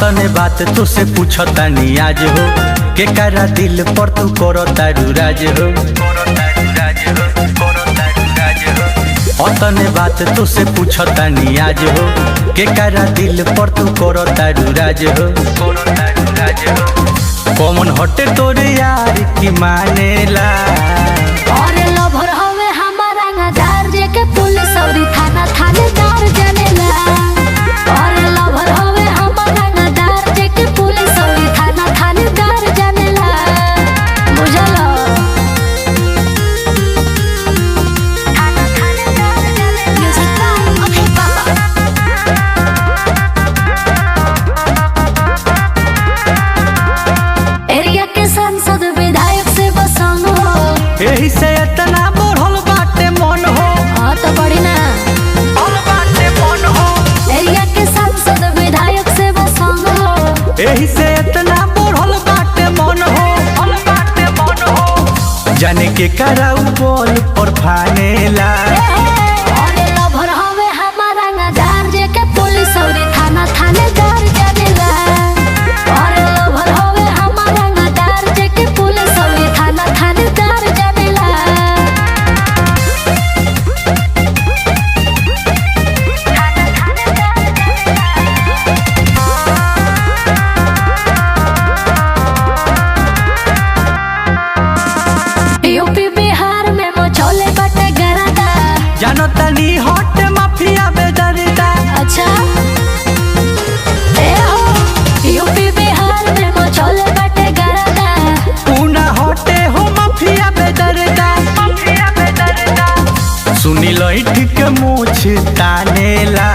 तने बात तुसे पूछतानी आज हो के करा दिल पर तू करो तारू राज हो। तने बात तुसे पूछतानी आज हो के करा दिल पर तू करो तारू राज हो। कौन हटे तोरे यार की मानेला अरे लभर हवे हमारा गदार जे के पुलिस और थाना थानेदार जानेला। अरे लभर हवे हमारा गदार जे के पुलिस और थाना थानेदार जानेला। बुझलो थाना थानेदार जानेला। म्यूजिक बाय अभय बाबा। एरिया के सांसद विधायक से बसंग हो यही से इतना बढ़ल बाटे मन हो। हाँ तो बड़ी ना बाटे मन हो एरिया के सांसद विधायक से बसंग हो। यही से इतना बढ़ल बाटे मन हो। बाटे मन हो जाने के कराऊ बोल पर फानेला। अरे लभर हवे हमारा गदार जे के पुलिस और थाना थानेदार जानेला। अरे लभर हवे हमारा गदार जे के पुलिस और थाना थानेदार जानेला। यूपी बिहार में मचौले बटे गरादा। जानो तनी हट माफिया बेदर्दा। अच्छा ए हो यूपी बिहार में मचौले बटे गरादा। पूना हटे हो माफिया बेदर्दा। माफिया बेदर्दा सुनी लो ठीक मुछ तानेला।